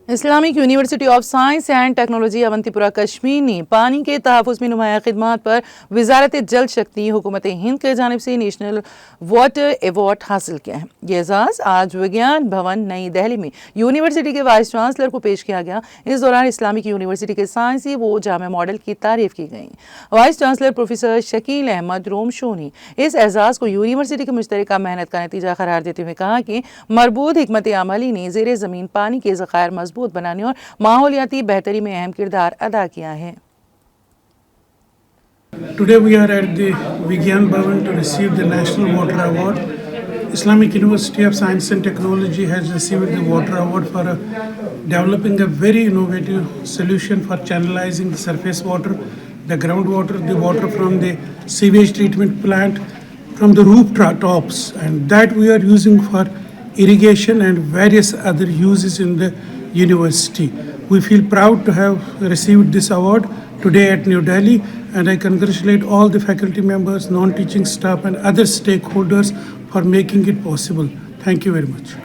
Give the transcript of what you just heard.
Islamic University of Science and Technology Awantipora Kashmir ने पानी के तहफ़्फ़ुज़ में नुमाया खिदमात पर वज़ारत जल शक्ति हुकूमत हिंद की जानिब से नेशनल वाटर अवार्ड हासिल किया है। ये एजाज़ आज विज्ञान भवन नई दिल्ली में यूनिवर्सिटी के वाइस चांसलर को पेश किया गया। इस दौरान इस्लामिक यूनिवर्सिटी के साइंसी व जामा मॉडल की तारीफ की गई। Vice chancellor professor Shakeel Ahmad Romshoo ने इस एजाज़ को यूनिवर्सिटी की मुश्तरका मेहनत का नतीजा करार देते हुए कहा कि मरबूत हिकमत अमली ने ज़ेरे ज़मीन पानी के ज़खायर मजबूत बनाने और माहौलियाती बेहतरी में अहम किरदार अदा किया है। Today we are at the Vigyan Bhavan to receive the National Water Award. Islamic University of Science and Technology has received the Water Award for developing a very innovative solution for channelizing the surface water, the groundwater, the water from the sewage treatment plant, from the roof tops, and that we are using for irrigation and various other uses in the university. We feel proud to have received this award today at New Delhi, and I congratulate all the faculty members, non-teaching staff and other stakeholders for making it possible. Thank you very much.